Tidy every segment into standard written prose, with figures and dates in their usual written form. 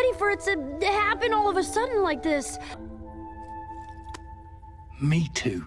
ready for it to happen all of a sudden like this. Me too.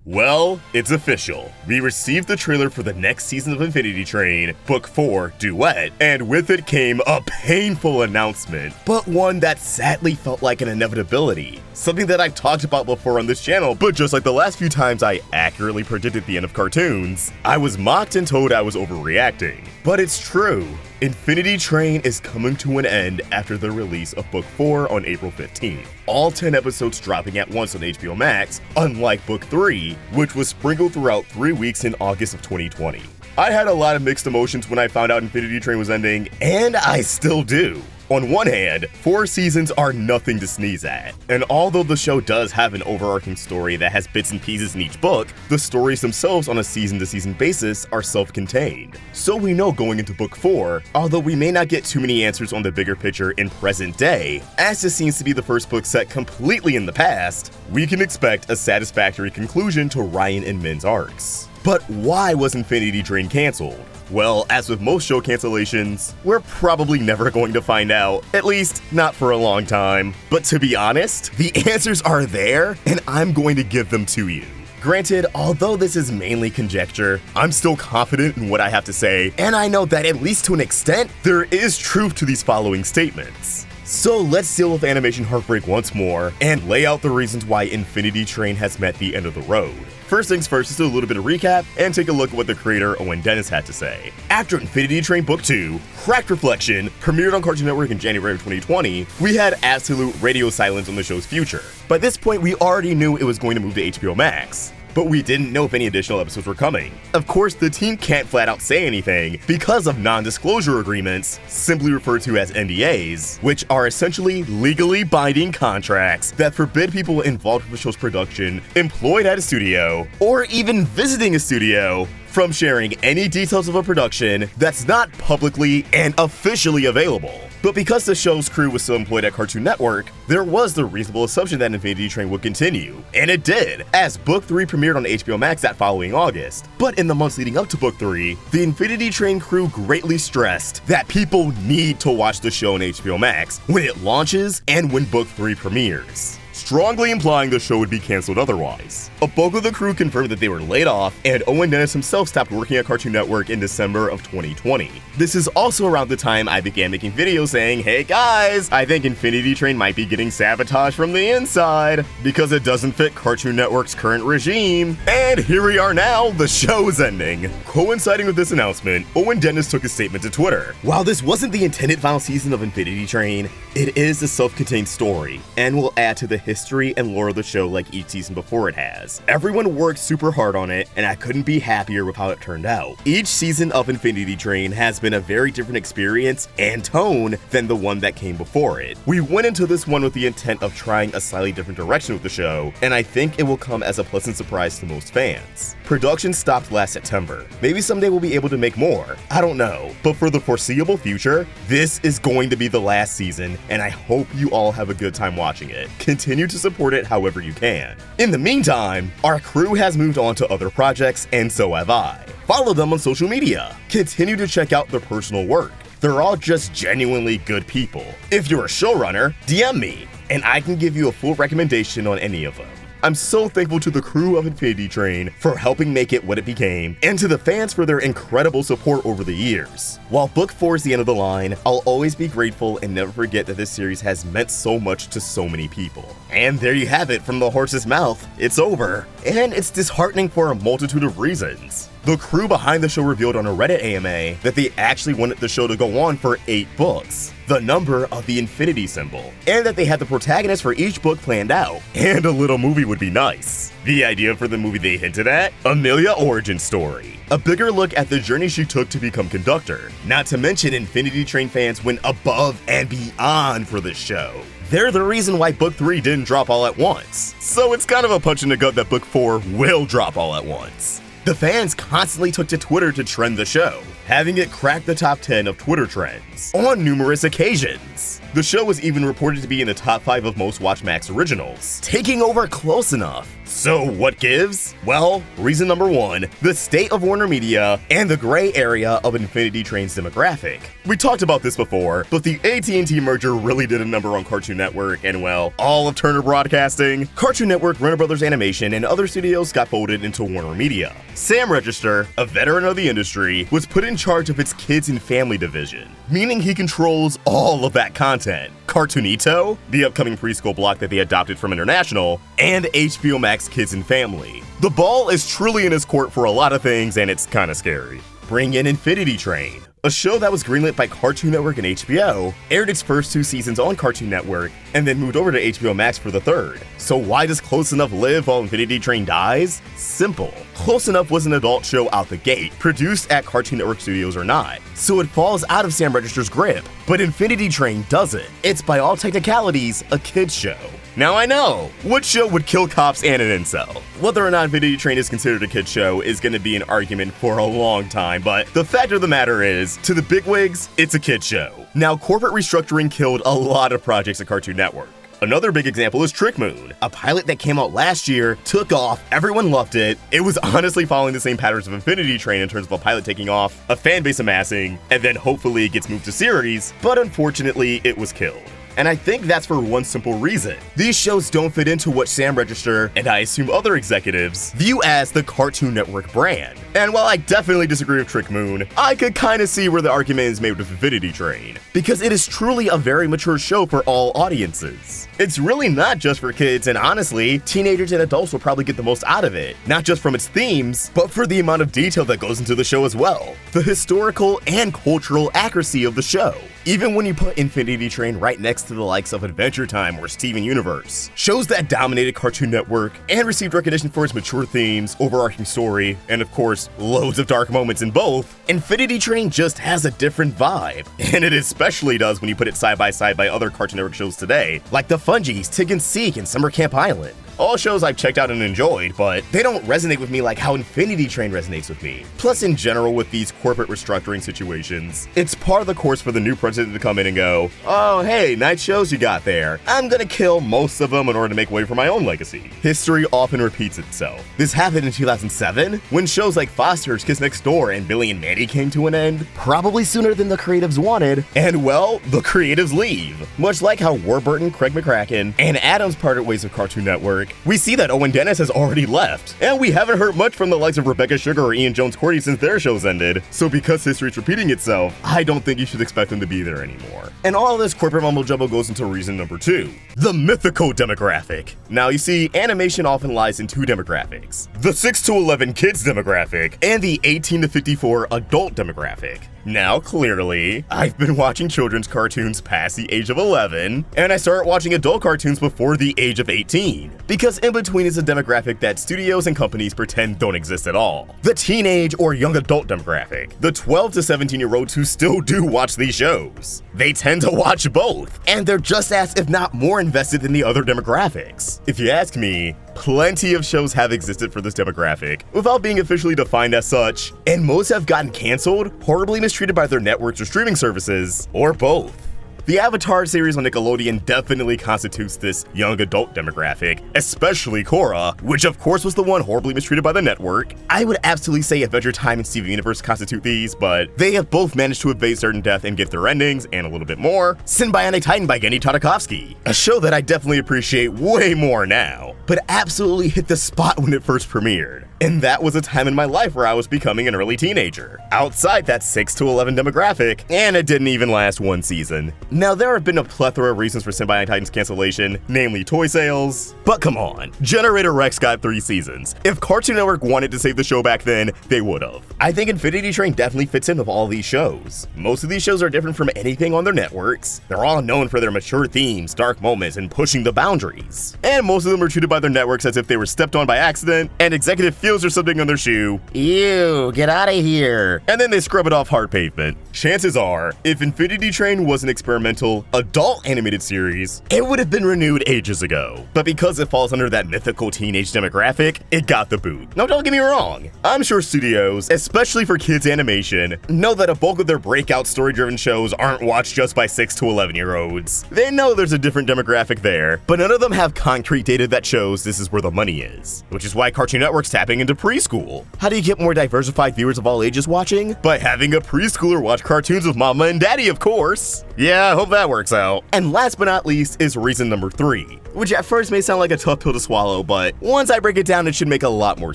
Well, it's official. We received the trailer for the next season of Infinity Train, Book 4, Duet, and with it came a painful announcement, but one that sadly felt like an inevitability. Something that I've talked about before on this channel, but just like the last few times I accurately predicted the end of cartoons, I was mocked and told I was overreacting. But it's true. Infinity Train is coming to an end after the release of Book 4 on April 15th. All 10 episodes dropping at once on HBO Max, unlike Book 3, which was sprinkled throughout 3 weeks in August of 2020. I had a lot of mixed emotions when I found out Infinity Train was ending, and I still do. On one hand, 4 seasons are nothing to sneeze at, and although the show does have an overarching story that has bits and pieces in each book, the stories themselves on a season-to-season basis are self-contained. So we know going into Book 4, although we may not get too many answers on the bigger picture in present day, as this seems to be the first book set completely in the past, we can expect a satisfactory conclusion to Ryan and Min's arcs. But why was Infinity Train cancelled? Well, as with most show cancellations, we're probably never going to find out, at least not for a long time. But to be honest, the answers are there, and I'm going to give them to you. Granted, although this is mainly conjecture, I'm still confident in what I have to say, and I know that at least to an extent, there is truth to these following statements. So let's deal with animation heartbreak once more, and lay out the reasons why Infinity Train has met the end of the road. First things first, let's do a little bit of recap and take a look at what the creator Owen Dennis had to say. After Infinity Train Book 2, Cracked Reflection, premiered on Cartoon Network in January of 2020, we had absolute radio silence on the show's future. By this point, we already knew it was going to move to HBO Max, but we didn't know if any additional episodes were coming. Of course, the team can't flat out say anything because of non-disclosure agreements, simply referred to as NDAs, which are essentially legally binding contracts that forbid people involved with the show's production, employed at a studio, or even visiting a studio from sharing any details of a production that's not publicly and officially available. But because the show's crew was still employed at Cartoon Network, there was the reasonable assumption that Infinity Train would continue. And it did, as Book 3 premiered on HBO Max that following August. But in the months leading up to Book 3, the Infinity Train crew greatly stressed that people need to watch the show on HBO Max when it launches and when Book 3 premieres, strongly implying the show would be canceled otherwise. A bulk of the crew confirmed that they were laid off, and Owen Dennis himself stopped working at Cartoon Network in December of 2020. This is also around the time I began making videos saying, hey guys, I think Infinity Train might be getting sabotaged from the inside because it doesn't fit Cartoon Network's current regime. And here we are now, the show's ending. Coinciding with this announcement, Owen Dennis took a statement to Twitter. While this wasn't the intended final season of Infinity Train, it is a self-contained story, and will add to the history and lore of the show like each season before it has. Everyone worked super hard on it, and I couldn't be happier with how it turned out. Each season of Infinity Train has been a very different experience and tone than the one that came before it. We went into this one with the intent of trying a slightly different direction with the show, and I think it will come as a pleasant surprise to most fans. Production stopped last September. Maybe someday we'll be able to make more. I don't know. But for the foreseeable future, this is going to be the last season, and I hope you all have a good time watching it. Continue to support it however you can. In the meantime, our crew has moved on to other projects, and so have I. Follow them on social media. Continue to check out their personal work. They're all just genuinely good people. If you're a showrunner, DM me, and I can give you a full recommendation on any of them. I'm so thankful to the crew of Infinity Train for helping make it what it became, and to the fans for their incredible support over the years. While Book 4 is the end of the line, I'll always be grateful and never forget that this series has meant so much to so many people. And there you have it from the horse's mouth. It's over. And it's disheartening for a multitude of reasons. The crew behind the show revealed on a Reddit AMA that they actually wanted the show to go on for 8 books, the number of the infinity symbol, and that they had the protagonist for each book planned out, and a little movie would be nice. The idea for the movie they hinted at? Amelia origin story. A bigger look at the journey she took to become conductor. Not to mention Infinity Train fans went above and beyond for this show. They're the reason why Book 3 didn't drop all at once. So it's kind of a punch in the gut that Book 4 will drop all at once. The fans constantly took to Twitter to trend the show, having it crack the top 10 of Twitter trends on numerous occasions. The show was even reported to be in the top 5 of most watched Max originals, taking over Close Enough, So what gives? Well, reason number one, the state of WarnerMedia and the gray area of Infinity Train's demographic. We talked about this before, but the AT&T merger really did a number on Cartoon Network and, well, all of Turner Broadcasting. Cartoon Network, Warner Brothers Animation, and other studios got folded into WarnerMedia. Sam Register, a veteran of the industry, was put in charge of its Kids and Family division, meaning he controls all of that content. Cartoonito, the upcoming preschool block that they adopted from International, and HBO Max Kids and Family. The ball is truly in his court for a lot of things, and it's kinda scary. Bring in Infinity Train, a show that was greenlit by Cartoon Network and HBO, aired its first 2 seasons on Cartoon Network, and then moved over to HBO Max for the 3rd. So why does Close Enough live while Infinity Train dies? Simple. Close Enough was an adult show out the gate, produced at Cartoon Network Studios or not, so it falls out of Sam Register's grip. But Infinity Train doesn't. It's by all technicalities a kid's show. Now I know, what show would kill cops and an incel? Whether or not Infinity Train is considered a kid's show is going to be an argument for a long time, but the fact of the matter is, to the bigwigs, it's a kid's show. Now, corporate restructuring killed a lot of projects at Cartoon Network. Another big example is Trick Moon, a pilot that came out last year, took off, everyone loved it. It was honestly following the same patterns of Infinity Train in terms of a pilot taking off, a fan base amassing, and then hopefully it gets moved to series, but unfortunately it was killed. And I think that's for one simple reason. These shows don't fit into what Sam Register, and I assume other executives, view as the Cartoon Network brand. And while I definitely disagree with Trick Moon, I could kinda see where the argument is made with Infinity Train, because it is truly a very mature show for all audiences. It's really not just for kids, and honestly, teenagers and adults will probably get the most out of it, not just from its themes, but for the amount of detail that goes into the show as well. The historical and cultural accuracy of the show. Even when you put Infinity Train right next to the likes of Adventure Time or Steven Universe, shows that dominated Cartoon Network and received recognition for its mature themes, overarching story, and of course, loads of dark moments in both, Infinity Train just has a different vibe. And it especially does when you put it side by side by other Cartoon Network shows today, like The Fungies, Tig and Seek, and Summer Camp Island. All shows I've checked out and enjoyed, but they don't resonate with me like how Infinity Train resonates with me. Plus, in general, with these corporate restructuring situations, it's par the course for the new president to come in and go, oh hey, nice shows you got there. I'm gonna kill most of them in order to make way for my own legacy. History often repeats itself. This happened in 2007, when shows like Foster's, Kiss Next Door, and Billy and Mandy came to an end, probably sooner than the creatives wanted, and well, the creatives leave. Much like how Warburton, Craig McCracken, and Adams parted ways with Cartoon Network, we see that Owen Dennis has already left, and we haven't heard much from the likes of Rebecca Sugar or Ian Jones-Cordy since their shows ended, so because history's repeating itself, I don't think you should expect them to be there anymore. And all this corporate mumbo-jumbo goes into reason number 2, the mythical demographic. Now you see, animation often lies in 2 demographics, the 6 to 11 kids demographic, and the 18 to 54 adult demographic. Now, clearly, I've been watching children's cartoons past the age of 11, and I started watching adult cartoons before the age of 18, because in between is a demographic that studios and companies pretend don't exist at all. The teenage or young adult demographic, the 12 to 17-year-olds who still do watch these shows. They tend to watch both, and they're just as, if not more, invested than the other demographics. If you ask me, plenty of shows have existed for this demographic without being officially defined as such, and most have gotten canceled, horribly mistreated by their networks or streaming services, or both. The Avatar series on Nickelodeon definitely constitutes this young adult demographic, especially Korra, which of course was the one horribly mistreated by the network. I would absolutely say Adventure Time and Steven Universe constitute these, but they have both managed to evade certain death and get their endings, and a little bit more. Symbiotic Titan by Gendy Tartakovsky, a show that I definitely appreciate way more now, but absolutely hit the spot when it first premiered. And that was a time in my life where I was becoming an early teenager, outside that 6 to 11 demographic, and it didn't even last 1 season. Now, there have been a plethora of reasons for Symbiotic Titan's cancellation, namely toy sales, but come on, Generator Rex got 3 seasons. If Cartoon Network wanted to save the show back then, they would've. I think Infinity Train definitely fits in with all these shows. Most of these shows are different from anything on their networks. They're all known for their mature themes, dark moments, and pushing the boundaries. And most of them are treated by their networks as if they were stepped on by accident, and executive feel videos or something on their shoe, Ew, get out of here. and then they scrub it off hard pavement. Chances are, if Infinity Train was an experimental, adult animated series, it would have been renewed ages ago. But because it falls under that mythical teenage demographic, it got the boot. Now don't get me wrong, I'm sure studios, especially for kids animation, know that a bulk of their breakout story-driven shows aren't watched just by 6 to 11-year-olds. They know there's a different demographic there, but none of them have concrete data that shows this is where the money is. Which is why Cartoon Network's tapping into preschool. How do you get more diversified viewers of all ages watching? By having a preschooler watch cartoons with mama and daddy, of course. Yeah, I hope that works out. And last but not least is reason number 3, which at first may sound like a tough pill to swallow, but once I break it down, it should make a lot more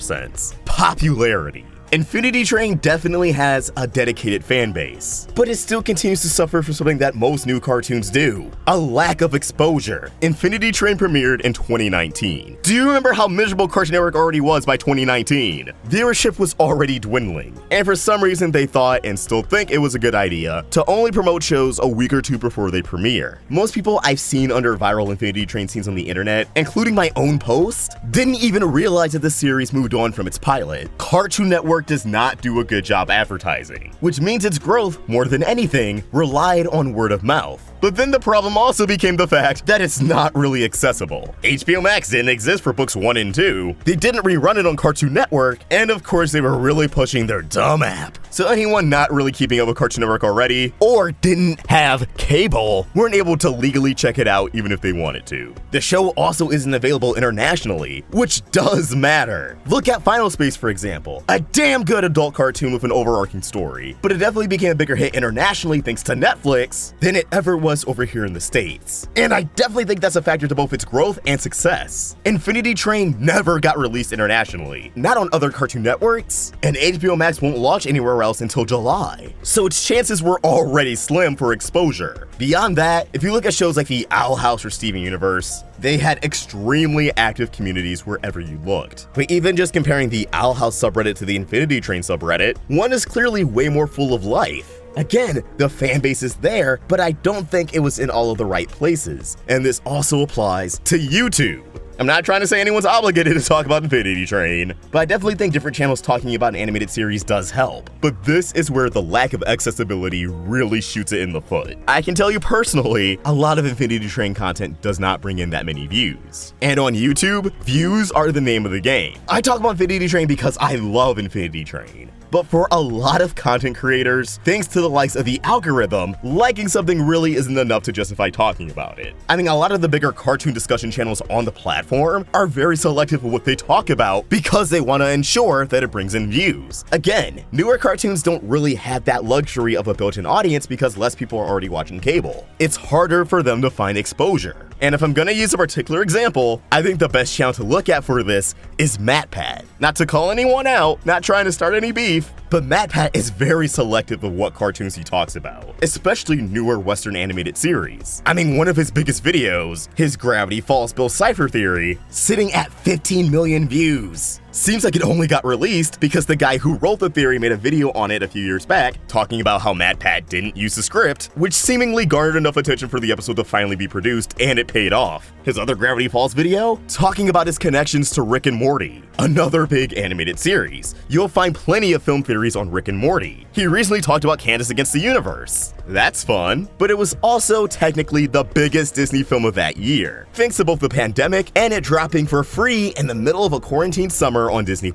sense. Popularity. Infinity Train definitely has a dedicated fan base, but it still continues to suffer from something that most new cartoons do: a lack of exposure. Infinity Train premiered in 2019. Do you remember how miserable Cartoon Network already was by 2019? Viewership was already dwindling, and for some reason they thought, and still think, it was a good idea to only promote shows a week or two before they premiere. Most people I've seen under viral Infinity Train scenes on the internet, including my own post, didn't even realize that the series moved on from its pilot. Cartoon Network does not do a good job advertising, which means its growth, more than anything, relied on word of mouth. But then the problem also became the fact that it's not really accessible. HBO Max didn't exist for books 1 and 2, they didn't rerun it on Cartoon Network, and of course they were really pushing their dumb app. So anyone not really keeping up with Cartoon Network already, or didn't have cable, weren't able to legally check it out even if they wanted to. The show also isn't available internationally, which does matter. Look at Final Space, for example, a damn good adult cartoon with an overarching story, but it definitely became a bigger hit internationally thanks to Netflix than it ever was over here in the States. And I definitely think that's a factor to both its growth and success. Infinity Train never got released internationally, not on other Cartoon Networks, and HBO Max won't launch anywhere else until July, so its chances were already slim for exposure. Beyond that, if you look at shows like the Owl House or Steven Universe, they had extremely active communities wherever you looked. But even just comparing the Owl House subreddit to the Infinity Train subreddit, one is clearly way more full of life. Again, the fan base is there, but I don't think it was in all of the right places. And this also applies to YouTube. I'm not trying to say anyone's obligated to talk about Infinity Train, but I definitely think different channels talking about an animated series does help. But this is where the lack of accessibility really shoots it in the foot. I can tell you personally, a lot of Infinity Train content does not bring in that many views. And on YouTube, views are the name of the game. I talk about Infinity Train because I love Infinity Train. But for a lot of content creators, thanks to the likes of the algorithm, liking something really isn't enough to justify talking about it. I mean, a lot of the bigger cartoon discussion channels on the platform are very selective of what they talk about because they want to ensure that it brings in views. Again, newer cartoons don't really have that luxury of a built-in audience because less people are already watching cable. It's harder for them to find exposure. And if I'm gonna use a particular example, I think the best channel to look at for this is MatPat. Not to call anyone out, not trying to start any beef, but MatPat is very selective of what cartoons he talks about, especially newer Western animated series. I mean, one of his biggest videos, his Gravity Falls Bill Cipher Theory, sitting at 15 million views. Seems like it only got released because the guy who wrote the theory made a video on it a few years back talking about how MatPat didn't use the script, which seemingly garnered enough attention for the episode to finally be produced, and it paid off. His other Gravity Falls video, talking about his connections to Rick and Morty, another big animated series. You'll find plenty of film theories on Rick and Morty. He recently talked about Candace Against the Universe. That's fun, but it was also technically the biggest Disney film of that year, thanks to both the pandemic and it dropping for free in the middle of a quarantine summer on Disney+.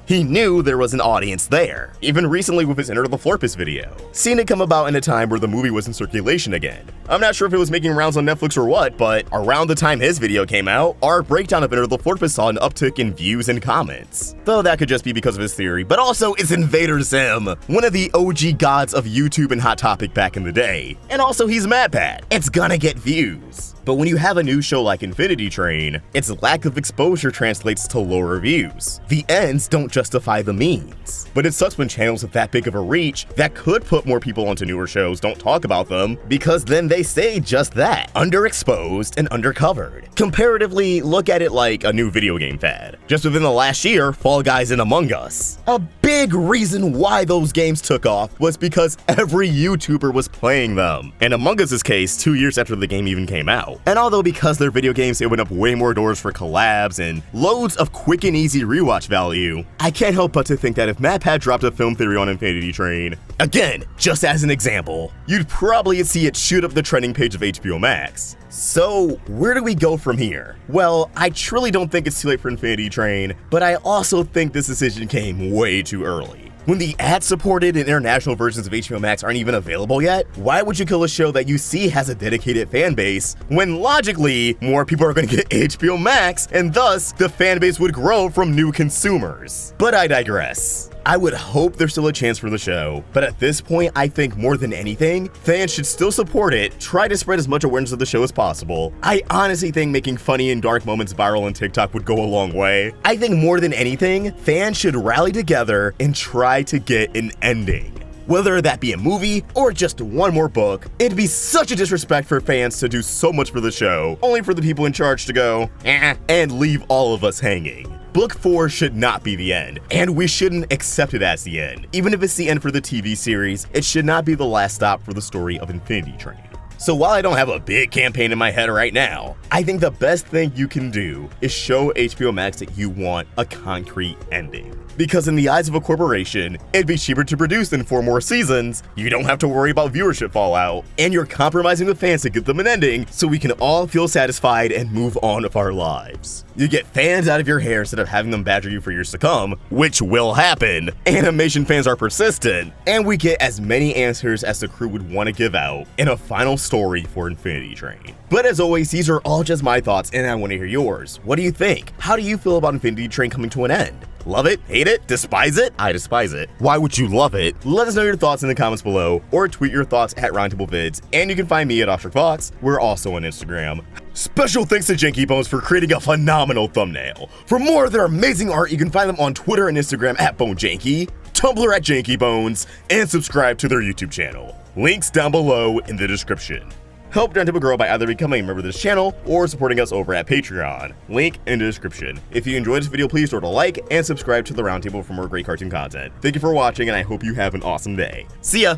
He knew there was an audience there, even recently with his Enter the Florpus video. Seeing it come about in a time where the movie was in circulation again. I'm not sure if it was making rounds on Netflix or what, but around the time his video came out, our breakdown of Enter the Florpus saw an uptick in views and comments. Though that could just be because of his theory, but also it's Invader Zim, one of the OG gods of YouTube and Hot Topic back in the day. And also he's MatPat. It's gonna get views. But when you have a new show like Infinity Train, its lack of exposure translates to lower views. The ends don't justify the means. But it sucks when channels with that big of a reach that could put more people onto newer shows don't talk about them, because then they say just that, underexposed and undercovered. Comparatively, look at it like a new video game fad. Just within the last year, Fall Guys and Among Us. A big reason why those games took off was because every YouTuber was playing them. In Among Us's case, 2 years after the game even came out. out. And although because they're video games, they open up way more doors for collabs and loads of quick and easy rewatch value, I can't help but to think that if MatPat dropped a film theory on Infinity Train, again, just as an example, you'd probably see it shoot up the trending page of HBO Max. So, where do we go from here? Well, I truly don't think it's too late for Infinity Train, but I also think this decision came way too early. When the ad-supported and international versions of HBO Max aren't even available yet, why would you kill a show that you see has a dedicated fan base when logically more people are going to get HBO Max and thus the fan base would grow from new consumers? But I digress. I would hope there's still a chance for the show, but at this point, I think more than anything, fans should still support it, try to spread as much awareness of the show as possible. I honestly think making funny and dark moments viral on TikTok would go a long way. I think more than anything, fans should rally together and try to get an ending. Whether that be a movie or just one more book, it'd be such a disrespect for fans to do so much for the show, only for the people in charge to go, and leave all of us hanging. Book 4 should not be the end, and we shouldn't accept it as the end. Even if it's the end for the TV series, it should not be the last stop for the story of Infinity Train. So while I don't have a big campaign in my head right now, I think the best thing you can do is show HBO Max that you want a concrete ending. Because in the eyes of a corporation, it'd be cheaper to produce than 4 more seasons, you don't have to worry about viewership fallout, and you're compromising with fans to get them an ending so we can all feel satisfied and move on with our lives. You get fans out of your hair instead of having them badger you for years to come, which will happen. Animation fans are persistent, and we get as many answers as the crew would want to give out in a final story for Infinity Train. But as always, these are all just my thoughts, and I want to hear yours. What do you think? How do you feel about Infinity Train coming to an end? Love it? Hate it? Despise it? I despise it. Why would you love it? Let us know your thoughts in the comments below, or tweet your thoughts at Roundtable Vids, and you can find me at OfStrickFox. We're also on Instagram. Special thanks to JANKYBONES for creating a phenomenal thumbnail. For more of their amazing art, you can find them on Twitter and Instagram at BoneJanky, Tumblr at JANKYBONES, and subscribe to their YouTube channel. Links down below in the description. Help Roundtable grow by either becoming a member of this channel or supporting us over at Patreon. Link in the description. If you enjoyed this video, please throw a like and subscribe to the Roundtable for more great cartoon content. Thank you for watching, and I hope you have an awesome day. See ya!